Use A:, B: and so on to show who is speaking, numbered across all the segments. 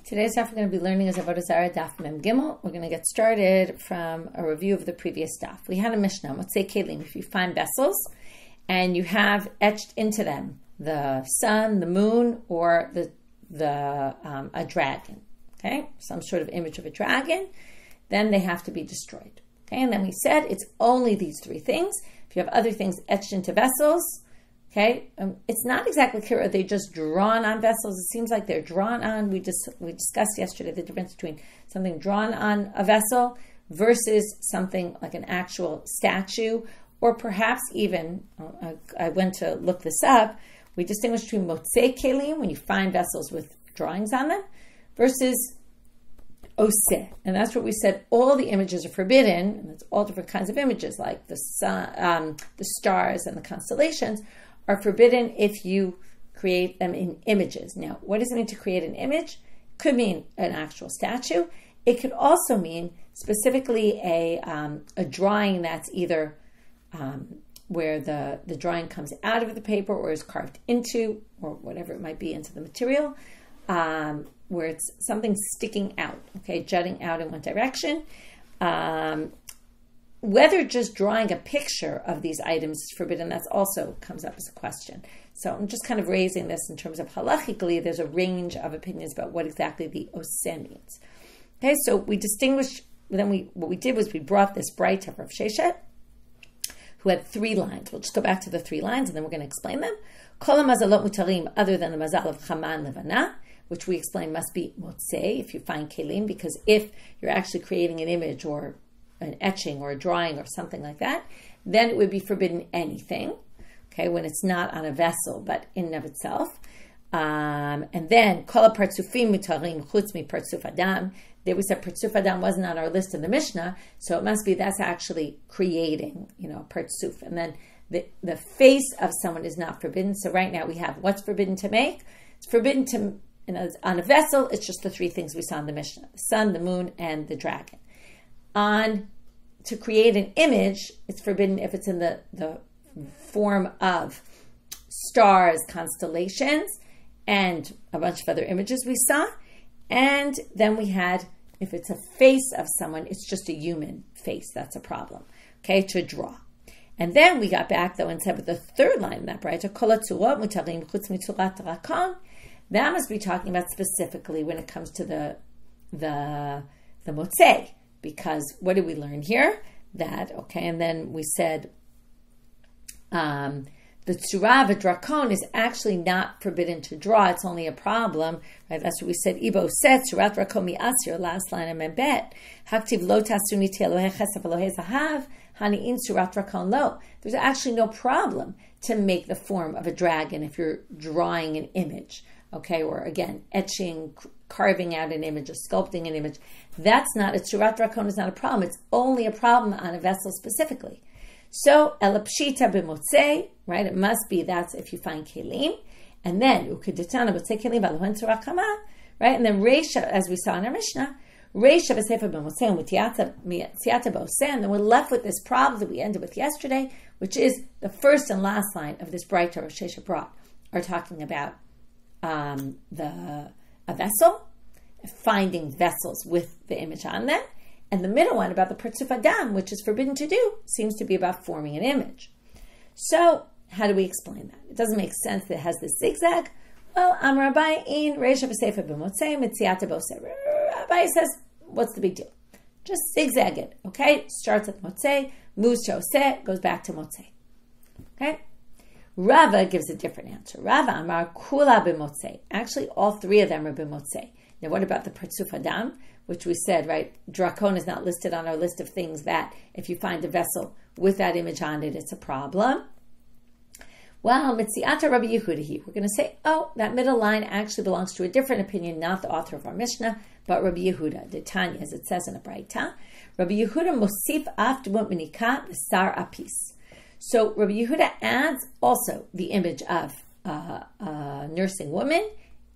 A: Today's daf we're going to be learning is Avodah Zarah daf Mem Gimel. We're going to get started from a review of the previous daf. We had a Mishnah. Let's say kelim. If you find vessels and you have etched into them the sun, the moon, or a dragon, okay, some sort of image of a dragon, then they have to be destroyed. Okay, and then we said it's only these three things. If you have other things etched into vessels, okay, it's not exactly clear. Are they just drawn on vessels? It seems like they're drawn on. We discussed yesterday the difference between something drawn on a vessel versus something like an actual statue, or perhaps even, I went to look this up, we distinguish between motzei kelim, when you find vessels with drawings on them, versus oseh. And that's what we said. All the images are forbidden, and it's all different kinds of images, like the sun, the stars, and the constellations, are forbidden if you create them in images. Now, what does it mean to create an image? It could mean an actual statue. It could also mean specifically a drawing that's either where the drawing comes out of the paper or is carved into, or whatever it might be, into the material, where it's something sticking out, okay, jutting out in one direction. Whether just drawing a picture of these items is forbidden, that also comes up as a question. So I'm just kind of raising this in terms of halachically, there's a range of opinions about what exactly the oseh means. Okay, so we distinguished, what we did was we brought this bright of Rav Sheshet, who had 3 lines. We'll just go back to the 3 lines and then we're going to explain them. Kol mazalot mutarim, other than the mazal of chaman levana, which we explained must be motzei, if you find kelim, because if you're actually creating an image or an etching or a drawing or something like that, then it would be forbidden anything, okay, when it's not on a vessel, but in and of itself. And then, kol partsufim mutarim chutz mi partsuf adam. There we said partsuf adam wasn't on our list in the Mishnah, so it must be that's actually creating, partsuf. And then the face of someone is not forbidden. So right now we have what's forbidden to make. It's forbidden to, on a vessel, it's just the 3 things we saw in the Mishnah: the sun, the moon, and the dragon. To create an image, it's forbidden if it's in the form of stars, constellations, and a bunch of other images we saw. And then we had, if it's a face of someone, it's just a human face. That's a problem, okay, to draw. And then we got back, though, and said with the 3rd line in that brayta, that must be talking about specifically when it comes to the motzei. Because what did we learn here? That, okay, and then we said the tzura of a drakon is actually not forbidden to draw. It's only a problem, right? That's what we said. Ibo set tzurat drakon mi asir, last line of Membet. Haktiv lo tasuni te Elohei chesed v'Elohei zahav, hani in tzurat drakon lo. There's actually no problem to make the form of a dragon if you're drawing an image, okay, or again, etching, carving out an image, or sculpting an image. That's not, a tzurat drakon is not a problem. It's only a problem on a vessel specifically. So, elapshita b'motzei, right? It must be that's if you find kelim. And then, ukidetana motzei kelim v'alohen tzura kama, right? And then reisha, as we saw in our Mishnah, reisha v'sefer b'motzei u'mitiyata b'oseh. And then we're left with this problem that we ended with yesterday, which is the first and last line of this brighter Rav Sheshet brought, are talking about a vessel, finding vessels with the image on them, and the middle one about the partsuf adam, which is forbidden to do, seems to be about forming an image. So how do we explain that? It doesn't make sense that it has this zigzag. Well, Amar Abai in reisha v'sefer b'motzei mitziata b'oseh. Abai says, what's the big deal? Just zigzag it, okay? Starts at motzei, moves to oseh, goes back to motzei. Okay? Rava gives a different answer. Rava Amar kula b'motzei. Actually, all 3 of them are b'motzei. Now, what about the partsuf adam, which we said, right? Drakon is not listed on our list of things that if you find a vessel with that image on it, it's a problem. Well, mitziata Rabbi Yehuda, we're going to say, oh, that middle line actually belongs to a different opinion, not the author of our Mishnah, but Rabbi Yehuda, the Tanya, as it says in a Braita. Rabbi Yehuda mosif af dmut menika l'sar apis. So Rabbi Yehuda adds also the image of a nursing woman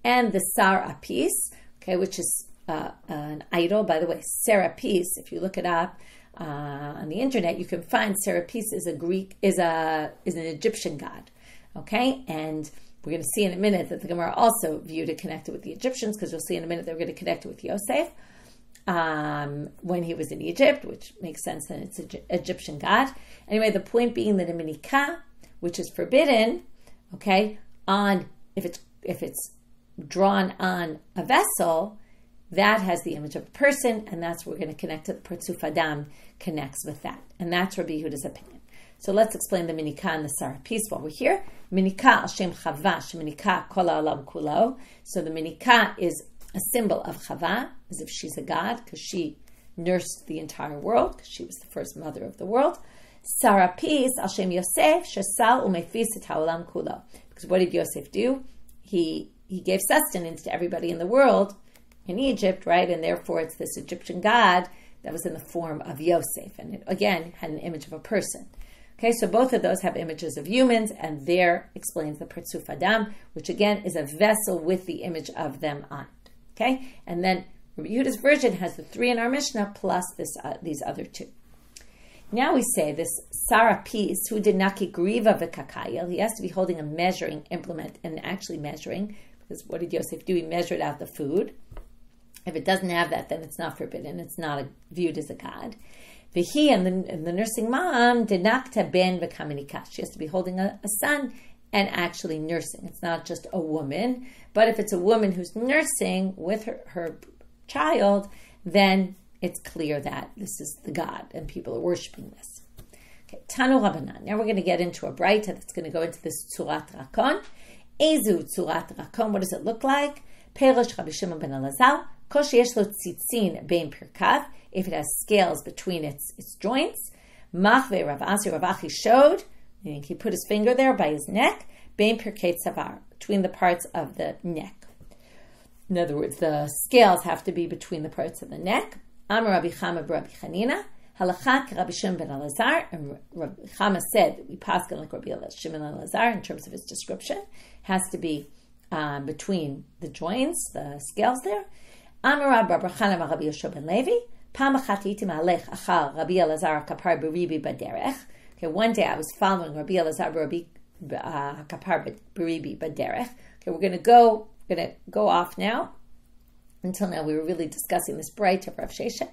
A: and the sar apis, okay, which is an idol. By the way, Serapis, if you look it up on the internet, you can find Serapis is an Egyptian god, okay, and we're going to see in a minute that the Gemara also viewed it connected with the Egyptians, because you'll see in a minute they're going to connect it with Yosef when he was in Egypt, which makes sense that it's an Egyptian god. Anyway, the point being that a minikah, which is forbidden, okay, if it's drawn on a vessel, that has the image of a person, and that's what we're going to connect to. The Partsuf Adam connects with that, and that's Rabbi Yehuda's opinion. So let's explain the minikah and the Zarah piece while we're here. Minikah al shem Chava, sheminikah kol ha'olam kulo. So the minikah is a symbol of Chava, as if she's a god, because she nursed the entire world, because she was the first mother of the world. Zarah piece al shem Yosef, shesal umefis et ha'olam kulo. Because what did Yosef do? He gave sustenance to everybody in the world in Egypt, right? And therefore it's this Egyptian god that was in the form of Yosef. And it, again, had an image of a person. Okay, so both of those have images of humans, and there explains the Partsuf Adam, which again is a vessel with the image of them on it. Okay, and then Rabbi Yehuda's version has the 3 in our Mishnah plus these other 2. Now we say this Zarah piece, who did naki griva v'kakayel, he has to be holding a measuring implement and actually measuring, because what did Yosef do? He measured out the food. If it doesn't have that, then it's not forbidden. It's not viewed as a god. V'hi, and the nursing mom, dinakta ben v'kaminika. She has to be holding a son and actually nursing. It's not just a woman, but if it's a woman who's nursing with her child, then it's clear that this is the god and people are worshiping this. Okay, Tanu Rabbanan. Now we're going to get into a braita that's going to go into this tzurat rakon. Ezu tzurat rakon. What does it look like? Perosh Rabbi Shimon ben Elazar. Kol sheyesh lo tzitzin bein pirkav. If it has scales between its joints. Machve Rav Achi showed, meaning he put his finger there by his neck, bein pirkei tzavar, between the parts of the neck. In other words, the scales have to be between the parts of the neck. Amar Rabbi Chama Rabbi Chanina, halakha Rabbi Shimon ben Elazar, and Rabbi Chama said that we pass like Rabbi Shimon ben Elazar in terms of his description, has to be between the joints, the scales there. Amar Rabbi Chana Rabbi Yosha ben Levi. One day I was following Rabbi Elazar Kapar Beribi Baderech. Okay, we're going to go off now. Until now, we were really discussing this bright of Rav Sheshet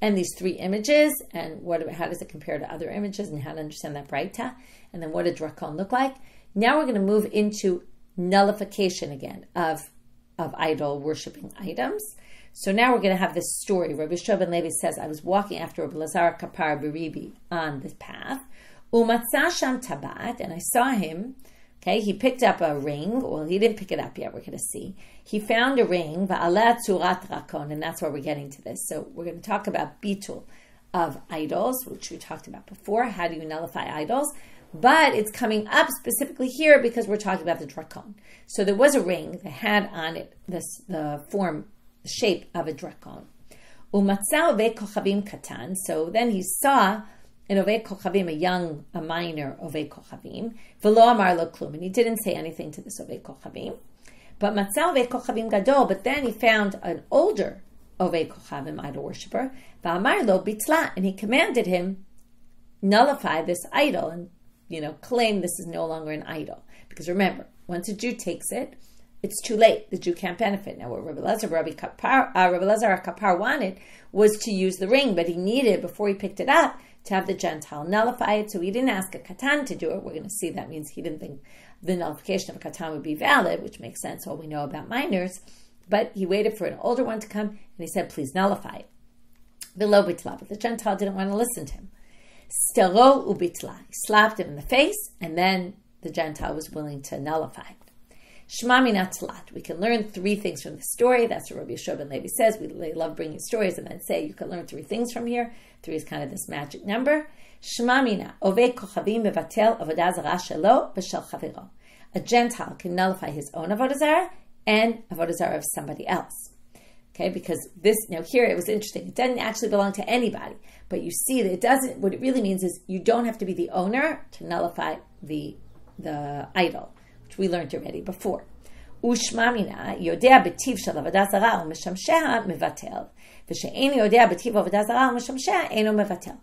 A: and these 3 images and how does it compare to other images and how to understand that braita, and then what did Drakon look like. Now we're going to move into nullification again of idol worshipping items. So now we're going to have this story. Rabbi Shua ben Levi says, I was walking after Rabbi Elazar Kapar Beribi on this path. Umatzah sham tabat, and I saw him. Okay, he picked up a ring. Well, he didn't pick it up yet. We're going to see. He found a ring, va'aleh tzurat rakon, and that's where we're getting to this. So we're going to talk about bitul of idols, which we talked about before. How do you nullify idols? But it's coming up specifically here because we're talking about the drakon. So there was a ring that had on it the shape of a drakon. Umatzah ovei kochavim katan. So then he saw an ovei kochavim, a minor ovei kochavim. V'lo amar lo klum, and he didn't say anything to this ovei kochavim. But matzah ovei kochavim gadol. But then he found an older ovei kochavim, idol worshiper. V'amar lo bitla, and he commanded him nullify this idol and claim this is no longer an idol. Because remember, once a Jew takes it, it's too late. The Jew can't benefit. Now, what Rabbi Elazar Kapar wanted was to use the ring, but he needed, before he picked it up, to have the Gentile nullify it. So he didn't ask a katan to do it. We're going to see that means he didn't think the nullification of a katan would be valid, which makes sense, all we know about minors. But he waited for an older one to come, and he said, please nullify it. Below bitla, but the Gentile didn't want to listen to him. Stero ubitla. He slapped him in the face, and then the Gentile was willing to nullify it. Shema mina tlat. We can learn 3 things from the story. That's what Rabbi Yeshua ben Levi says. We love bringing stories and then say you can learn 3 things from here. 3 is kind of this magic number. Shema mina ovei kochavim mevatel avodah zarah shelo v'shel chaviro. A Gentile can nullify his own avodah zarah and avodah zarah of somebody else. Okay, because here it was interesting. It doesn't actually belong to anybody, but you see that it doesn't. What it really means is you don't have to be the owner to nullify the idol, which we learned already before. Ushma mina yodea b'tiv shel avodah zarah u'mishamsheha mevatel, v'she'en yodea b'tiv avodah zarah u'mishamsheha eno mevatel.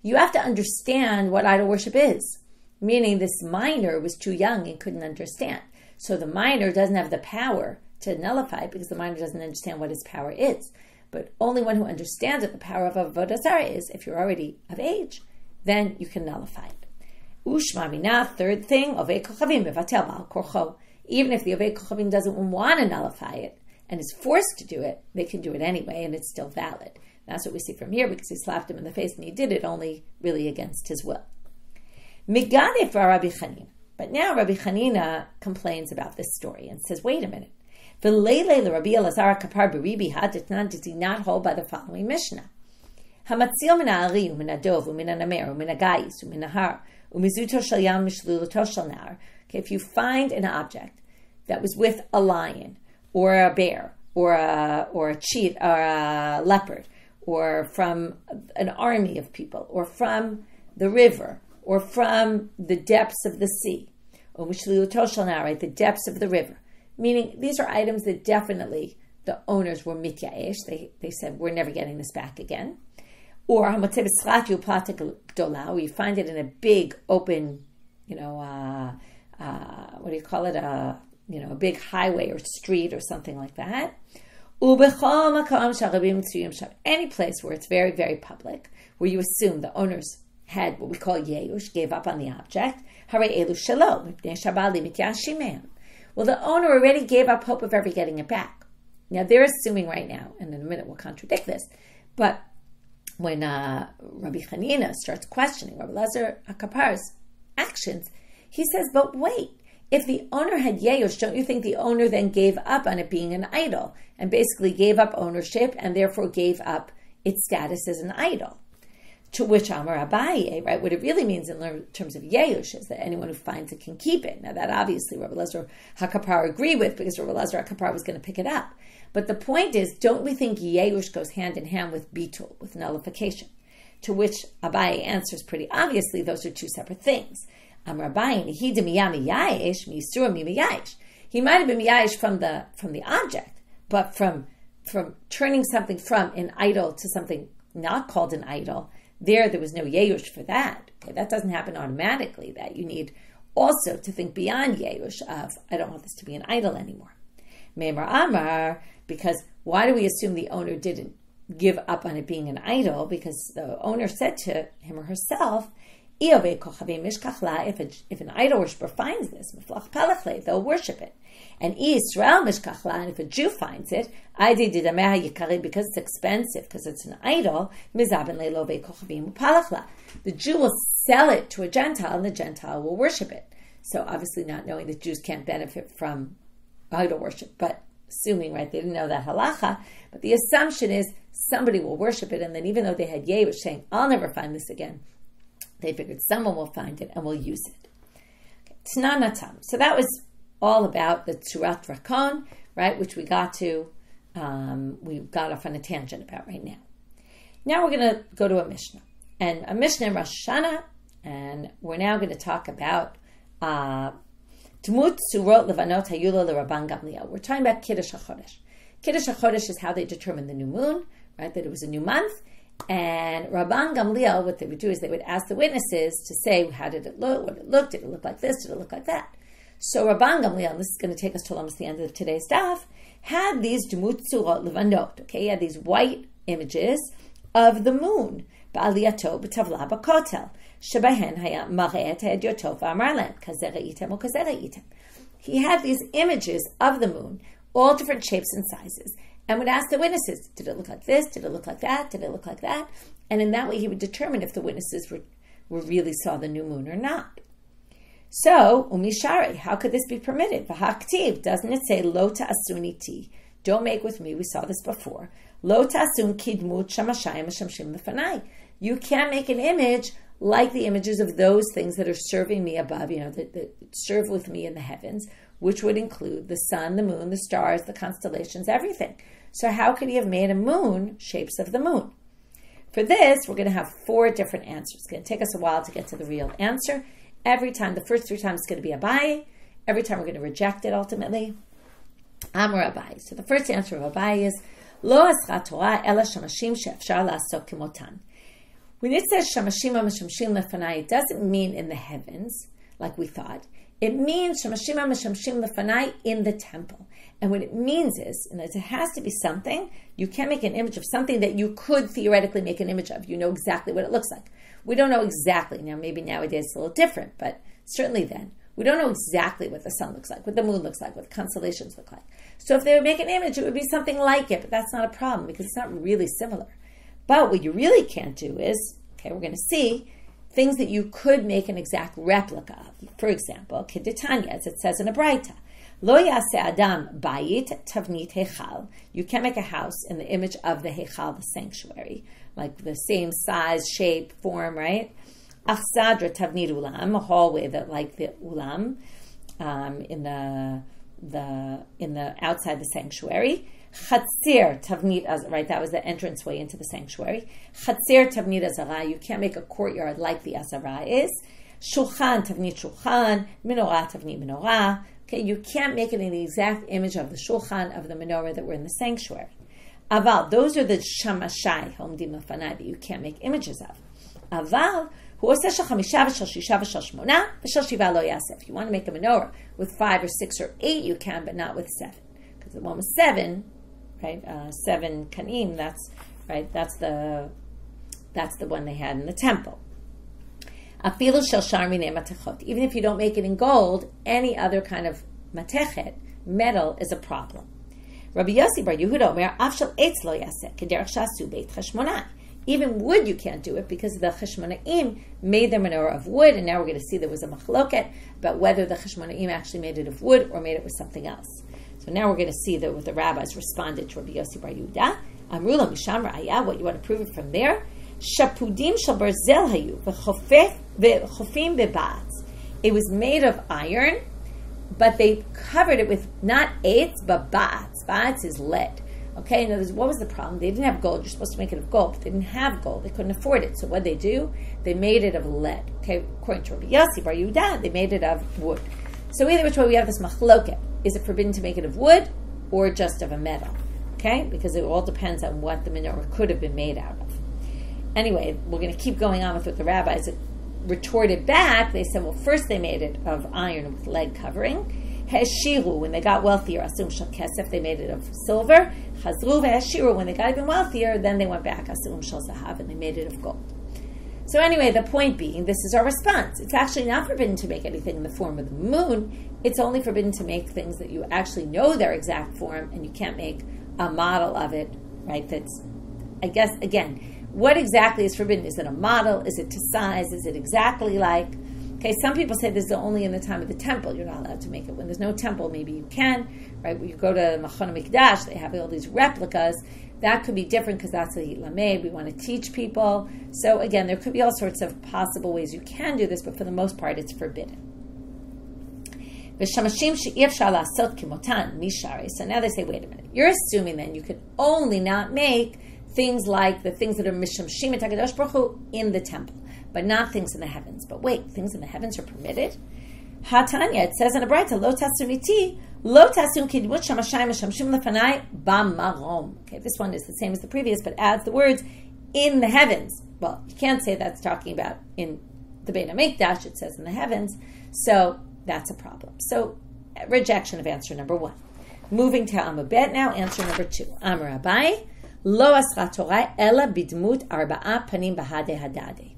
A: You have to understand what idol worship is. Meaning, this minor was too young and couldn't understand. So the minor doesn't have the power to nullify it because the minor doesn't understand what his power is. But only one who understands what the power of Avodah Zarah is, if you're already of age, then you can nullify it. Ushma mina, third thing, Ovei Kochavim mevatel ba'al korcho. Even if the Ovei Kochavim doesn't want to nullify it and is forced to do it, they can do it anyway and it's still valid. That's what we see from here because he slapped him in the face and he did it only really against his will. Migadif Rabbi Chanina. But now Rabbi Chanina complains about this story and says, wait a minute. V'leile Rabbi Elazar kapar b'ribi haditnan, does he not hold by the following Mishnah? Hamatzil min ha'ari u'min ha'dov u'min ha'namer u'min ha'gayis u'min ha'har u'mizuto shel yam mishlulato shel nar. Okay, if you find an object that was with a lion or a bear or a cheat or a leopard or from an army of people or from the river or from the depths of the sea, or mishlulato shel nar, right, the depths of the river, meaning these are items that definitely the owners were mityaesh. They said, we're never getting this back again. Or where you find it in a big open, what do you call it? A big highway or street or something like that. Any place where it's very, very public, where you assume the owners had what we call yeush, gave up on the object. Well, the owner already gave up hope of ever getting it back. Now, they're assuming right now, and in a minute we'll contradict this, but when Rabbi Chanina starts questioning Rabbi Elazar HaKapar's actions, he says, but wait, if the owner had yeush, don't you think the owner then gave up on it being an idol and basically gave up ownership and therefore gave up its status as an idol? To which Amar Abaye, right, what it really means in terms of yeush is that anyone who finds it can keep it. Now that obviously Rabbi Elazar HaKapar agreed with because Rabbi Elazar HaKapar was going to pick it up. But the point is, don't we think yeush goes hand in hand with bitul, with nullification? To which Abaye answers pretty obviously, those are two separate things. Amar Abaye, he might have been miyayish from the object, but from turning something from an idol to something not called an idol, there was no yeush for that. Okay, that doesn't happen automatically. That you need also to think beyond yeush of, I don't want this to be an idol anymore. Meimar Amar, because why do we assume the owner didn't give up on it being an idol? Because the owner said to him or herself, if an idol worshiper finds this, they'll worship it. And if a Jew finds it, because it's expensive, because it's an idol, the Jew will sell it to a Gentile, and the Gentile will worship it. So obviously not knowing that Jews can't benefit from idol worship, but assuming, right, they didn't know that halacha, but the assumption is somebody will worship it, and then even though they had yeush saying, I'll never find this again, they figured someone will find it and will use it. Tnan Natam. So that was all about the Tzurat Rakon, right, which we got off on a tangent about right now. Now we're going to go to a Mishnah. And a Mishnah in Rosh Hashanah, and we're now going to talk about Tmut Tzurot Levanot Hayula L'Rabban Gamliel. We're talking about Kiddush HaChodesh. Kiddush HaChodesh is how they determine the new moon, right, that it was a new month. And Rabban Gamliel, what they would do is they would ask the witnesses to say, how did it look, what it looked, did it look like this, did it look like that? So Rabban Gamliel, and this is going to take us to almost the end of today's daf, had these Dmut Tzurot Levanot, okay, he had these white images of the moon, Ba'aliyato b'tavla b'kotel, Shebehen haya mareet ha'edyoto v'amar lem, kazeh ra'item or kazeh ra'item. He had these images of the moon, all different shapes and sizes, and would ask the witnesses, did it look like this? Did it look like that? Did it look like that? And in that way, he would determine if the witnesses were really saw the new moon or not. So, umishari, how could this be permitted? V'haktiv, doesn't it say, lo ta'asuni ti? Don't make with me, we saw this before. Lo ta'asun kidmut shamashayim shamshim lefanai. You can't make an image like the images of those things that are serving me above, that serve with me in the heavens, which would include the sun, the moon, the stars, the constellations, everything. So how could he have made a moon, shapes of the moon? For this, we're going to have 4 different answers. It's going to take us a while to get to the real answer. Every time, the first 3 times, it's going to be Abaye. Every time we're going to reject it ultimately. Amar Abaye. So the first answer of Abaye is, Lo ascha Torah ela shamashim she'efshar la'asok kimotan. When it says shamashim mashmashim lefanai, it doesn't mean in the heavens, like we thought. It means Shamashima Meshamshim Lefanai in the temple. And what it means is, and it has to be something, you can't make an image of something that you could theoretically make an image of. You know exactly what it looks like. We don't know exactly. Now, maybe nowadays it's a little different, but certainly then. We don't know exactly what the sun looks like, what the moon looks like, what the constellations look like. So if they would make an image, it would be something like it, but that's not a problem because it's not really similar. But what you really can't do is, okay, we're going to see things that you could make an exact replica of. For example, Keditanya, as it says in a Braita, Lo yaseh adam bayit tavnit heichal. You can't make a house in the image of the heichal, the sanctuary, like the same size, shape, form, right? Achsadra tavnit ulam, a hallway that like the ulam in the outside the sanctuary. Chatzir tavnit azara, right? That was the entranceway into the sanctuary. Chatzir tavnit azara. You can't make a courtyard like the azara is. Shulchan tavnit shulchan. Menorah tavnit menorah. Okay, you can't make it in the exact image of the shulchan, of the menorah that were in the sanctuary. Aval, those are the shamashai, homdim lefanai, that you can't make images of. Aval, if you want to make a menorah with 5 or 6 or 8, you can, but not with 7. Because the one with 7, right, 7 kanim, that's right, that's the one they had in the temple. Afilu shel shar minei matechot. Even if you don't make it in gold, any other kind of matechet, metal, is a problem. Rabbi Yossi bar Yehuda omer af shel eitz lo yaseh kederech shasu beit cheshmonai. Even wood you can't do it because the cheshmonaim made their menorah of wood, and now we're going to see there was a machloket about whether the cheshmonaim actually made it of wood or made it with something else. So now we're going to see that what the rabbis responded to Rabbi Yossi bar Yehuda. Amru lo misham ra'aya, what you want to prove it from there? Shapudim shel barzel hayu v'chofim bebatz. It was made of iron, but they covered it with not eitz but batz. Batz is lead. Okay, in other words, what was the problem? They didn't have gold. You're supposed to make it of gold, but they didn't have gold. They couldn't afford it. So what did they do? They made it of lead. Okay, according to Rabbi Yossi bar Yehuda, they made it of wood. So either which way we have this machloket. Is it forbidden to make it of wood or just of a metal? Okay, because it all depends on what the menorah could have been made out of. Anyway, we're going to keep going on with what the rabbis retorted back. They said, well, first they made it of iron with lead covering. Heshiru, when they got wealthier, asum shel kesef, they made it of silver. Chazru v'heshiru, when they got even wealthier, then they went back, asum shel zahav, and they made it of gold. So anyway, the point being, this is our response. It's actually not forbidden to make anything in the form of the moon. It's only forbidden to make things that you actually know their exact form, and you can't make a model of it, right? That's, I guess, again, what exactly is forbidden? Is it a model? Is it to size? Is it exactly like? Okay, some people say this is only in the time of the temple. You're not allowed to make it. When there's no temple, maybe you can, right? When you go to Machon HaMikdash, they have all these replicas. That could be different because that's a lamed. We want to teach people. So again, there could be all sorts of possible ways you can do this, but for the most part, it's forbidden. So now they say, wait a minute. You're assuming then you can only not make things like the things that are mishamshim et HaKadosh Baruch Hu in the temple, but not things in the heavens. But wait, things in the heavens are permitted? Hatanya, it says in a Braita, lo tasum iti, lo tasum kidmut shamashayim mishamshim lefanai b'marom. Okay, this one is the same as the previous, but adds the words in the heavens. Well, you can't say that's talking about in the Beit HaMikdash, it says in the heavens, so that's a problem. So, rejection of answer number 1. Moving to Amabet now, answer number 2. Amar Abai, lo asra Torah ela bidmut arba'a panim bahade hadade.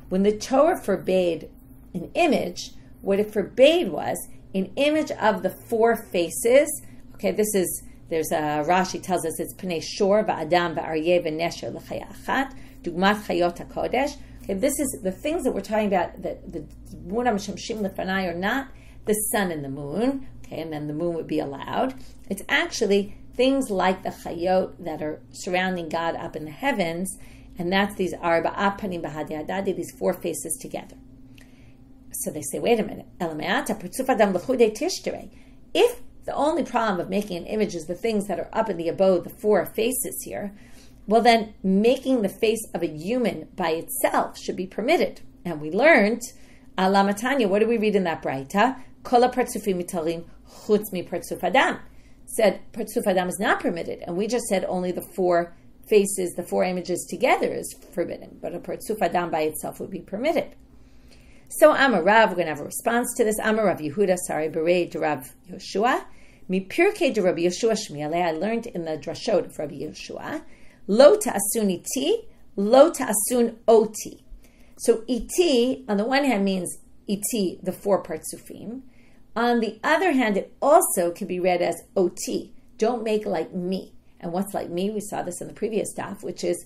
A: When the Torah forbade an image, what it forbade was an image of the 4 faces. Okay, there's a Rashi tells us it's Pnei Shor va'adam va'aryeh v'nesher l'chaya achat dugmat chayot hakodesh. Okay, this is the things that we're talking about. The munam shemshim lefanai or not the sun and the moon. Okay, and then the moon would be allowed. It's actually things like the chayot that are surrounding God up in the heavens, and that's these arba'a panim bahadi hadadi, these 4 faces together. So they say, wait a minute. If the only problem of making an image is the things that are up in the abode, the 4 faces here, well then making the face of a human by itself should be permitted. And we learned, Alamatanya, what do we read in that Braita? Kola partsufim mitalim chutz mi partsuf adam. Said partsuf adam is not permitted. And we just said only the 4 faces, the 4 images together is forbidden. But a partsuf adam by itself would be permitted. So Amar Rav, we're going to have a response to this. Amar Rav Yehuda, Berei de Rav Yoshua. Mi Pirkei de Rabbi Yoshua Shmialeh, I learned in the drashot of Rabbi Yoshua, Lo ta'asun iti, lo ta'asun oti. So iti, on the one hand, means iti, the 4 partsufim. On the other hand, it also can be read as oti. Don't make like me. And what's like me? We saw this in the previous daf, which is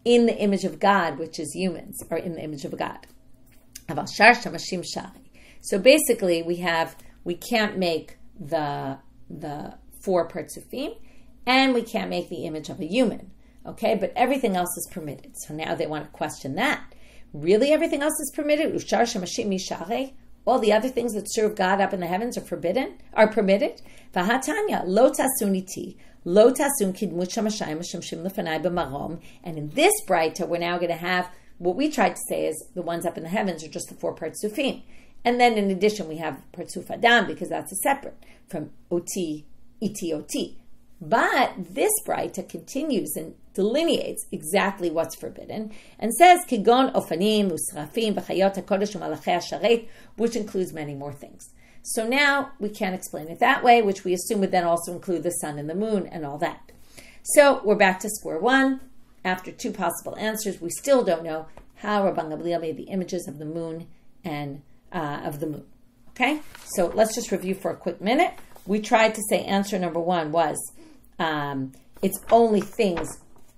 A: in the image of God, which is humans, or in the image of God. So basically, we can't make the 4 partsufim, and we can't make the image of a human. Okay, but everything else is permitted. So now they want to question that. Really, everything else is permitted? All the other things that serve God up in the heavens are permitted? Vahatanya, lo tasuniti, lo tasun kidmut shamashayim shemshim lefanai b'marom. And in this braita, we're now going to have what we tried to say is the ones up in the heavens are just the 4 partsufim. And then in addition, we have partsuf adam, because that's a separate from oti, iti, oti. But this braita continues and delineates exactly what's forbidden and says kigon ofanim usrafim v'chayot hakodesh u'malachei hasharet, which includes many more things. So now we can't explain it that way, which we assume would then also include the sun and the moon and all that. So we're back to square one. After 2 possible answers, we still don't know how Rabban Gamliel made the images of the moon and of the moon. Okay, so let's just review for a quick minute. We tried to say answer number 1 was it's only things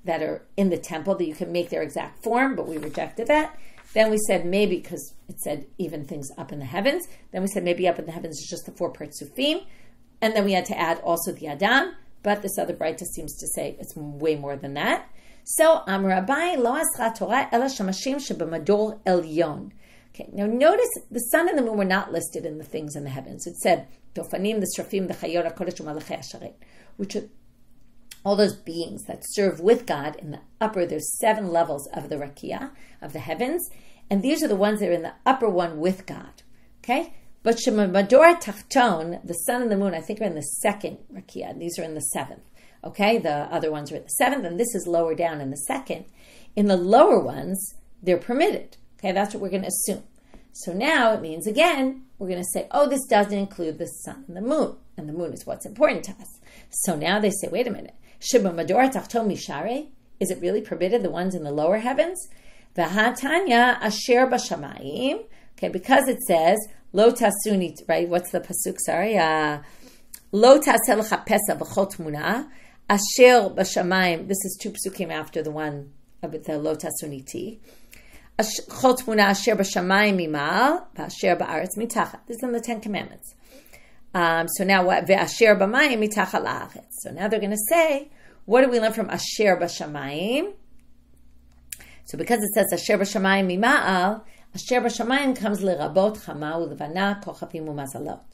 A: that are in the temple that you can make their exact form, but we rejected that. Then we said maybe, because it said even things up in the heavens, then we said maybe up in the heavens is just the 4 partsufim, and then we had to add also the Adam, but this other Braita seems to say it's way more than that. So, Amar Abai lo asra Torah ela shamashim shebemador elyon. Okay, now notice the sun and the moon were not listed in the things in the heavens. It said, Tofanim, the Srafim, the Chayot, HaKodesh, u'malachei hasharet, which are all those beings that serve with God in the upper. There's 7 levels of the Rakia, of the heavens, and these are the ones that are in the upper one with God. Okay? But Shemamador Tachton, the sun and the moon, I think are in the 2nd Rakia, and these are in the 7th. Okay? The other ones are in the 7th, and this is lower down in the 2nd. In the lower ones, they're permitted. Okay, that's what we're going to assume. So now it means, again, we're going to say, oh, this doesn't include the sun and the moon is what's important to us. So now they say, wait a minute, Sheba Mador Tachton Mishare, is it really permitted, the ones in the lower heavens? V'hatanya Asher B'Shamayim, okay, because it says, Lo Tasuni, right, what's the pasuk, sorry, Lo Tasel Chapesa B'Chol Tmuna, Asher B'Shamayim, this is 2 psukim after the one with the Lo Tasuniti. This is in the 10 Commandments. So now what? So now they're going to say, what do we learn from Asher B'Shamayim? So because it says Asher B'Shamayim Mima'al, Asher B'Shamayim comes L'Rabot Chama U'Levana Kochapim U'Mazalot.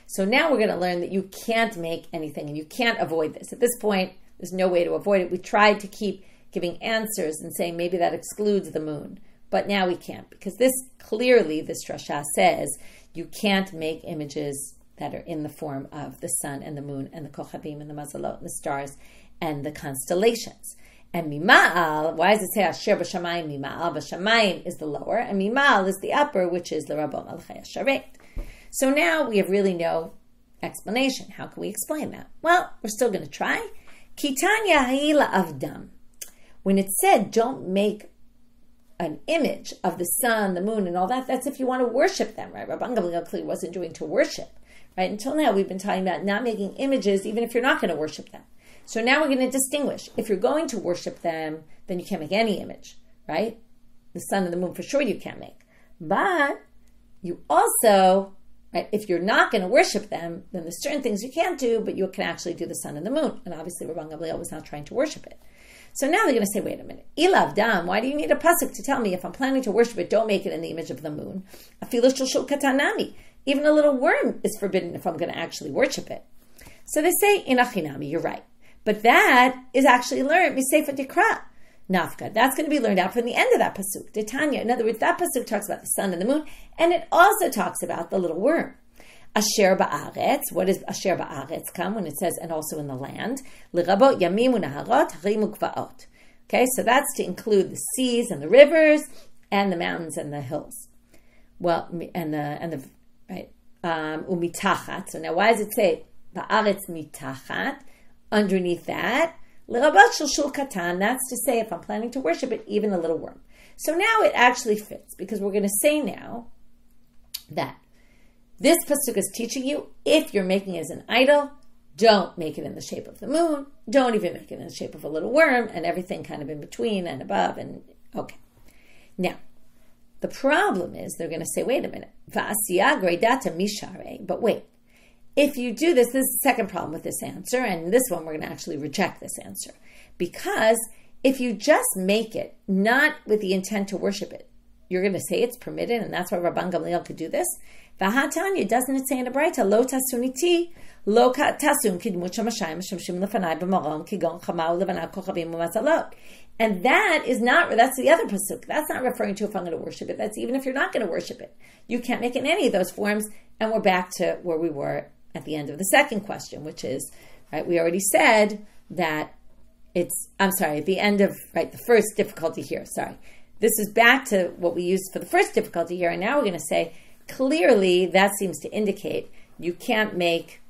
A: So now we're going to learn that you can't make anything and you can't avoid this. At this point, there's no way to avoid it. We tried to keep giving answers and saying maybe that excludes the moon. But now we can't, because this drasha says you can't make images that are in the form of the sun and the moon and the kochavim and the mazalot and the stars and the constellations. And mima'al, why does it say asher b'shamayim mima'al? B'shamayim is the lower, and mima'al is the upper, which is l'rabot malchei hasharet. So now we have really no explanation. How can we explain that? Well, we're still going to try. Kitanya ha'ila avdam. When it said don't make an image of the sun, the moon, and all that, that's if you want to worship them, right? Rabban Gamliel clearly wasn't doing to worship, right? Until now, we've been talking about not making images, even if you're not going to worship them. So now we're going to distinguish. If you're going to worship them, then you can't make any image, right? The sun and the moon, for sure, you can't make. But you also, right, if you're not going to worship them, then there's certain things you can't do, but you can actually do the sun and the moon. And obviously, Rabban Gamliel was not trying to worship it. So now they're going to say, wait a minute, Ilav Dam, why do you need a pasuk to tell me if I'm planning to worship it, don't make it in the image of the moon? Afilu shul katanami. Even a little worm is forbidden if I'm going to actually worship it. So they say, inachinami, you're right. But that is actually learned, misefa dikra, nafka. That's going to be learned out from the end of that pasuk, Titania. In other words, that pasuk talks about the sun and the moon, and it also talks about the little worm. Asher ba'aretz. What does Asher ba'aretz come when it says, and also in the land? L'rabot yamim u'naharot harim u'kvaot. Okay, so that's to include the seas and the rivers and the mountains and the hills. Well, and the right, umitachat. So now why does it say ba'aretz mitachat? Underneath that, l'rabat shel shul katan. That's to say, if I'm planning to worship it, even a little worm. So now it actually fits, because we're going to say now that this pasuk is teaching you, if you're making it as an idol, don't make it in the shape of the moon. Don't even make it in the shape of a little worm, and everything kind of in between and above. And okay. Now, the problem is they're going to say, wait a minute. Va'asiyah gredata mishare. But wait. If you do this, this is the second problem with this answer, and this one we're going to actually reject this answer. Because if you just make it not with the intent to worship it, you're going to say it's permitted, and that's why Rabban Gamliel could do this. V'hatanya, doesn't it say in a Braita, lo tasuniti, lo tasun kidmut shamashayim shamshim lefanai b'marom kigon chamau levanah kochavim u'matzalot. And that is not, that's the other pasuk. That's not referring to if I'm going to worship it. That's even if you're not going to worship it. You can't make it in any of those forms, and we're back to where we were at the end of the second question, which is, right, we already said that at the end of, right, the first difficulty here, This is back to what we used for the first difficulty here, and now we're going to say, clearly that seems to indicate you can't make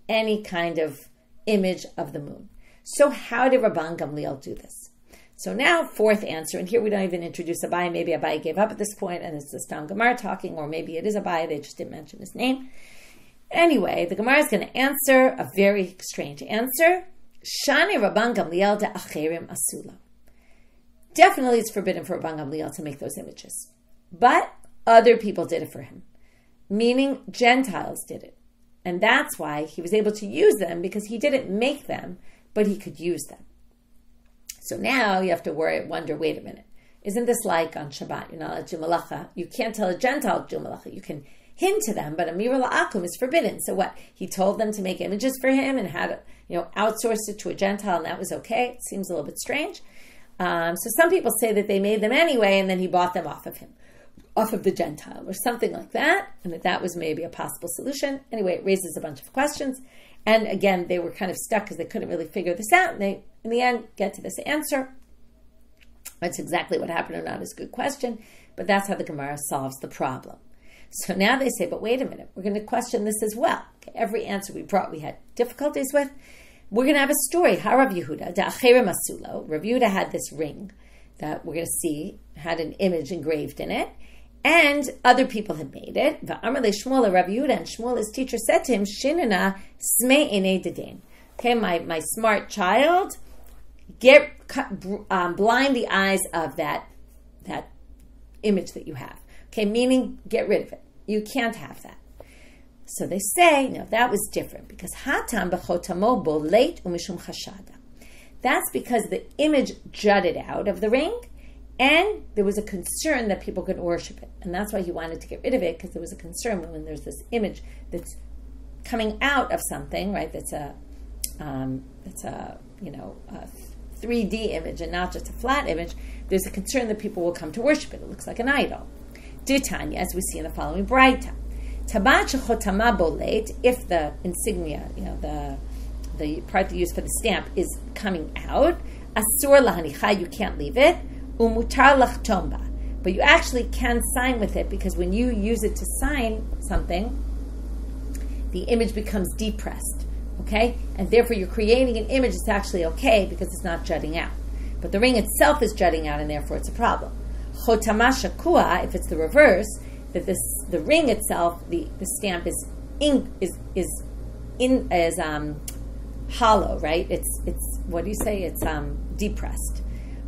A: any kind of image of the moon. So how did Rabban Gamliel do this? So now, fourth answer, and here we don't even introduce Abai. Maybe Abai gave up at this point, and it's the Stam Gemara talking, or maybe it is Abai, they just didn't mention his name. Anyway, the Gemara is going to answer a very strange answer. Shani Rabban Gamliel de Acherim Asula. Definitely it's forbidden for Rabban Gamliel to make those images. But other people did it for him. Meaning Gentiles did it. And that's why he was able to use them, because he didn't make them, but he could use them. So now you have to wonder, wait a minute. Isn't this like on Shabbat? You're not allowed to do malacha. You can't tell a Gentile to do malacha. You can hint to them, but Amira La'akum is forbidden. So what? He told them to make images for him and had, outsourced it to a Gentile, and that was okay. It seems a little bit strange. So some people say that they made them anyway, and then he bought them off of him, off of the Gentile, or something like that, and that was maybe a possible solution. Anyway, it raises a bunch of questions. And again, they were kind of stuck because they couldn't really figure this out, and they, in the end, get to this answer. That's exactly what happened or not is a good question, but that's how the Gemara solves the problem. So now they say, but wait a minute, we're going to question this as well. Okay, every answer we brought, we had difficulties with. We're going to have a story. How Rav Yehuda, Da'acherem Asulo, Rav Yehuda had this ring that we're going to see, had an image engraved in it, and other people had made it. Va'amar le Shmuel, Rav Yehuda, and Shmuel, his teacher, said to him, Shinana smei enei dedain. Okay, my smart child, blind the eyes of that image that you have. Okay, meaning get rid of it. You can't have that. So they say, no, that was different because hatam bechotamo boleit umishum chashada. That's because the image jutted out of the ring, and there was a concern that people could worship it, and that's why he wanted to get rid of it, because there was a concern when there's this image that's coming out of something, right? That's a 3D image and not just a flat image. There's a concern that people will come to worship it. It looks like an idol. Ditanya, as we see in the following Braita. Tabat shechotama bolet, if the insignia, the part they use for the stamp is coming out, asur lahanicha, you can't leave it, umutar lachtomba, but you actually can sign with it, because when you use it to sign something, the image becomes depressed, okay? And therefore you're creating an image that's actually okay because it's not jutting out. But the ring itself is jutting out, and therefore it's a problem. Chotama shakua, if it's the reverse, that the ring itself, the stamp is hollow, right? It's what do you say? It's depressed.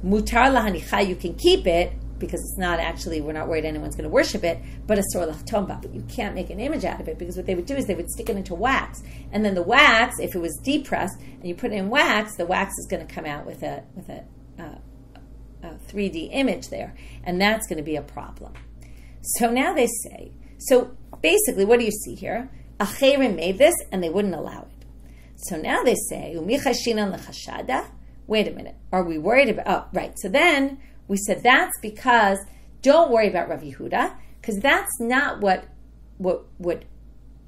A: Mutar lahanicha, you can keep it because it's not actually, we're not worried anyone's going to worship it, but asur lachtomba, but you can't make an image out of it, because what they would do is they would stick it into wax, and then the wax, if it was depressed and you put it in wax, the wax is going to come out with a 3D image there, and that's going to be a problem. So now they say, so basically, what do you see here? Acherim made this, and they wouldn't allow it. So now they say, Umichashinan lechashada. Wait a minute, are we worried about? Oh, right. So then we said that's because don't worry about Rav Yehuda, because that's not what Rabban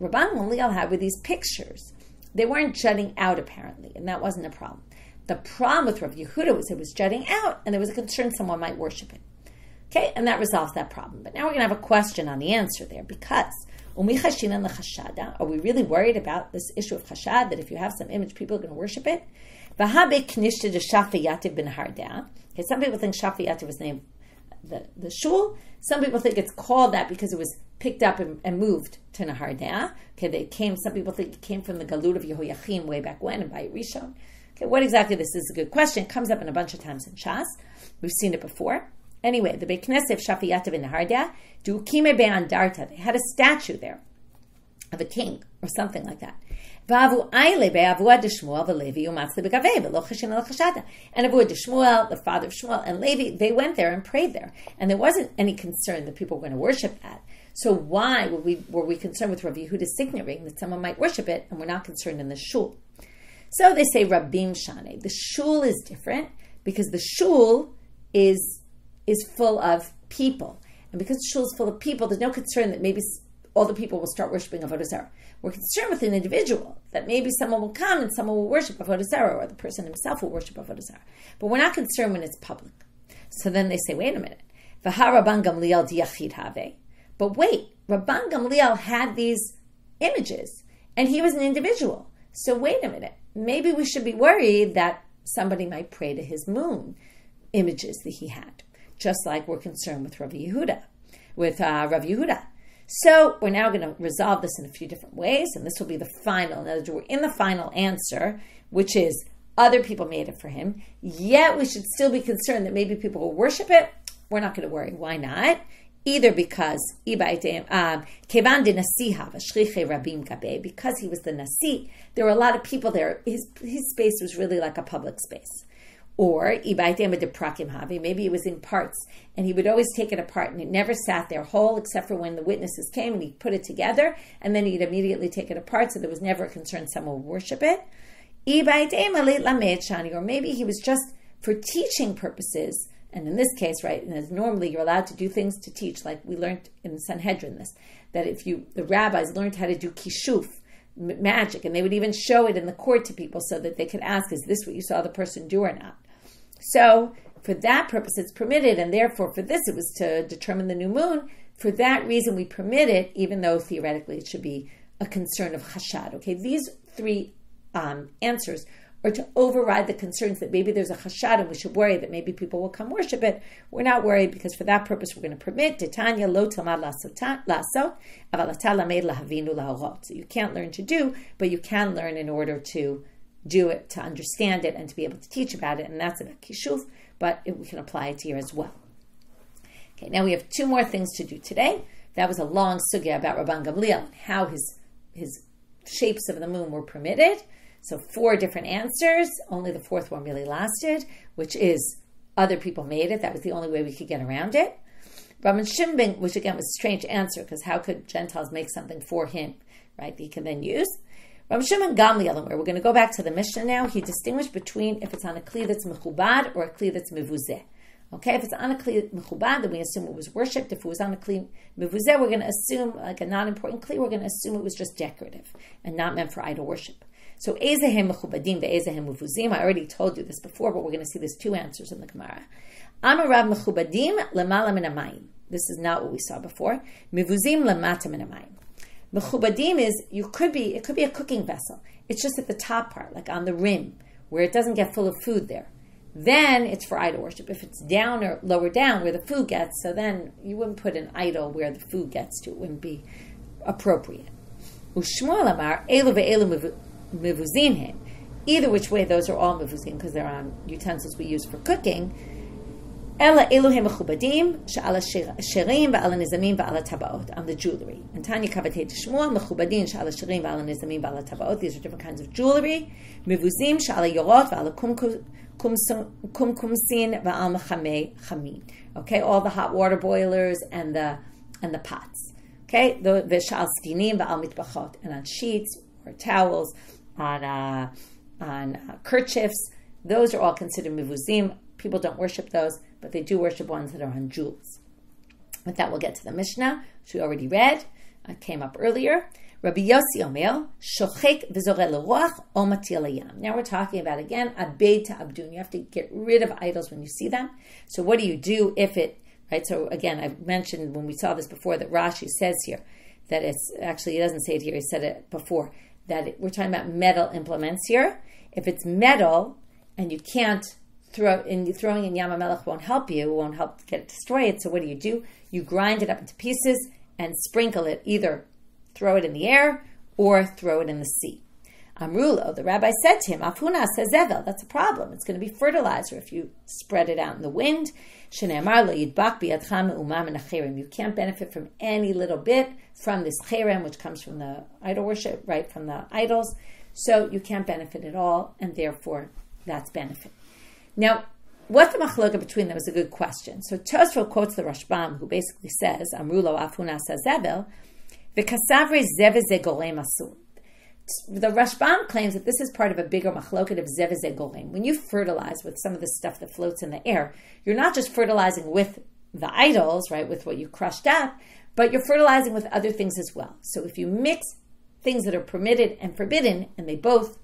A: Gamliel had with these pictures. They weren't jutting out apparently, and that wasn't a problem. The problem with Rav Yehuda was it was jutting out, and there was a concern someone might worship it. Okay, and that resolves that problem. But now we're going to have a question on the answer there, because are we really worried about this issue of chashad, that if you have some image, people are going to worship it? Okay, some people think Shafi Yativ was named the shul. Some people think it's called that because it was picked up and moved to Nahardea. Okay, some people think it came from the Galut of Yehoiachim way back when, and by Rishon. Okay, what exactly this is a good question. It comes up in a bunch of times in Shas. We've seen it before. Anyway, the Beit Knesset of Shafi Yativ in Nahardea, Du'ukime be'andarta. They had a statue there of a king or something like that. And Avodah Shmuel, the father of Shmuel, and Levi, they went there and prayed there. And there wasn't any concern that people were going to worship that. So why were we concerned with Rav Yehuda's signaling that someone might worship it, and we're not concerned in the shul? So they say Rabim Shane. The shul is different because the shul is full of people. And because the shul is full of people, there's no concern that maybe all the people will start worshiping Avodah Zarah. We're concerned with an individual, that maybe someone will come and someone will worship Avodah Zarah, or the person himself will worship Avodah Zarah. But we're not concerned when it's public. So then they say, wait a minute. Rabban Gamliel diyachid have. But wait, Rabban Gamliel had these images, and he was an individual. So wait a minute. Maybe we should be worried that somebody might pray to his moon images that he had, just like we're concerned with Rav Yehuda. So we're now going to resolve this in a few different ways, and this will be the final. In other words, we're in the final answer, which is other people made it for him, yet we should still be concerned that maybe people will worship it. We're not going to worry. Why not? Either because because he was the Nasi, there were a lot of people there. His space was really like a public space. Or maybe it was in parts, and he would always take it apart, and it never sat there whole except for when the witnesses came, and he'd put it together, and then he'd immediately take it apart, so there was never a concern someone would worship it. Or maybe he was just for teaching purposes, and in this case, right, and as normally you're allowed to do things to teach, like we learned in Sanhedrin that the rabbis learned how to do kishuf, magic, and they would even show it in the court to people so that they could ask, is this what you saw the person do or not? So for that purpose it's permitted, and therefore for this it was to determine the new moon. For that reason we permit it, even though theoretically it should be a concern of chashad. Okay, these three answers are to override the concerns that maybe there's a chashad and we should worry that maybe people will come worship it. We're not worried because for that purpose we're going to permit Titania lo talmad laso aval lamed lahavinu lahorot. So you can't learn to do, but you can learn in order to do it, to understand it, and to be able to teach about it, and that's about kishuf, but we can apply it here as well. Okay, now we have two more things to do today. That was a long sugya about Rabban Gamliel and how his shapes of the moon were permitted. So 4 different answers. Only the 4th one really lasted, which is other people made it. That was the only way we could get around it. Rabban Shimon, which again was a strange answer, because how could Gentiles make something for him, right, that he can then use? Rabban Shimon Gamliel, we're going to go back to the Mishnah now. He distinguished between if it's on a kli that's mechubad or a kli that's mevuzeh. Okay, if it's on a kli mechubad, then we assume it was worshipped. If it was on a kli mevuzeh, we're going to assume, like a non-important kli, we're going to assume it was just decorative and not meant for idol worship. So ezehem mechubadim ve'ezehem mevuzim. I already told you this before, but we're going to see there's 2 answers in the Gemara. Amarav mechubadim lemala min hamayim. This is not what we saw before. Mevuzim lemata min hamayim. Mechubadim is, it could be a cooking vessel. It's just at the top part, like on the rim, where it doesn't get full of food there. Then it's for idol worship. If it's down or lower down where the food gets, so then you wouldn't put an idol where the food gets to. It wouldn't be appropriate. Ushmuel amar elu ve'elu mevuzim. Either which way, those are all mevuzim because they're on utensils we use for cooking. Ela eluhem mechubadim she'ala shirim ve'ala nizamim ve'ala tabaot, on the jewelry. And Tanya kavatei tishmua mechubadim she'ala shirim ve'ala nizamim ve'ala tabaot. These are different kinds of jewelry. Mevuzim she'ala yorot ve'ala kumkumsin ve'al mechamei chamin. Okay, all the hot water boilers and the pots. Okay, the ve'shal skinim ve'al mitbachot, and on sheets or towels, on kerchiefs. Those are all considered mevuzim. People don't worship those, but they do worship ones that are on jewels. With that, we'll get to the Mishnah, which we already read. Came up earlier. Rabbi Yossi Omer, shochek v'zoreh l'roach o matir layam. Now we're talking about, again, abed to abdun. You have to get rid of idols when you see them. So what do you do if it, right? So again, I mentioned when we saw this before that Rashi says here that it's actually, he doesn't say it here, he said it before, that we're talking about metal implements here. If it's metal and you can't throwing in Yam HaMelech won't help get it destroy it. So what do? You grind it up into pieces and sprinkle it, either throw it in the air or throw it in the sea. Amrulo, the rabbi said to him, Afuna sezevel, that's a problem. It's going to be fertilizer if you spread it out in the wind. Shene'amar lo yidbak biyadcha me'umam min hacherem. You can't benefit from any little bit from this cherem, which comes from the idol worship, right, from the idols. So you can't benefit at all, and therefore that's benefit. Now, what's the machloka between them is a good question. So Tosfot quotes the Rashbam, who basically says, Amrulo Afuna sezevel, v'kasavre zeveze golem asur. The Rashbam claims that this is part of a bigger machloket of zeveze golem. When you fertilize with some of the stuff that floats in the air, you're not just fertilizing with the idols, right, with what you crushed up, but you're fertilizing with other things as well. So if you mix things that are permitted and forbidden, and they both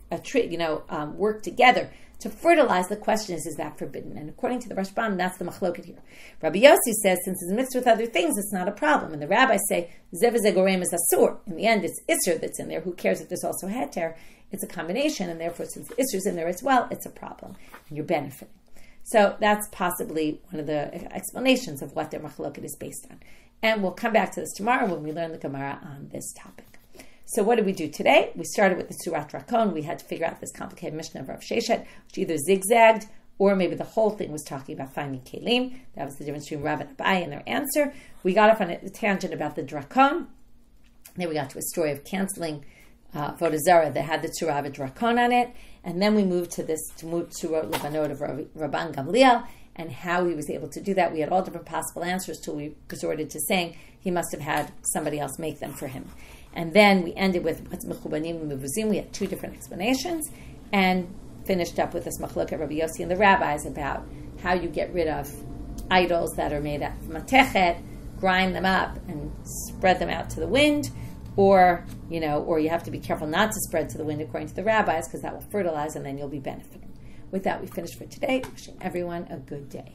A: work together to fertilize, the question is that forbidden? And according to the Rashbam, that's the machloket here. Rabbi Yossi says, since it's mixed with other things, it's not a problem. And the rabbis say, zeveze gorem is asur. In the end, it's isser that's in there. Who cares if there's also heter? It's a combination, and therefore, since isser's in there as well, it's a problem, and you're benefiting. So that's possibly one of the explanations of what their machloket is based on. And we'll come back to this tomorrow when we learn the Gemara on this topic. So what did we do today? We started with the Surat Rakon. We had to figure out this complicated Mishnah of Rav Sheshet, which either zigzagged or maybe the whole thing was talking about finding Kelim. That was the difference between Rav and Abai and their answer. We got off on a tangent about the Drakon. Then we got to a story of canceling Avodah Zarah that had the Tzura of a Drakon on it. And then we moved to this Tzurot Levanot of Rabban Gamliel and how he was able to do that. We had all different possible answers till we resorted to saying he must have had somebody else make them for him. And then we ended with what's mechubanim and mevuzim. We had two different explanations, and finished up with this machlokes Rabbi Yossi and the rabbis about how you get rid of idols that are made out of matechet, grind them up and spread them out to the wind, or you have to be careful not to spread to the wind according to the rabbis, because that will fertilize and then you'll be benefiting. With that, we finished for today. Wishing everyone a good day.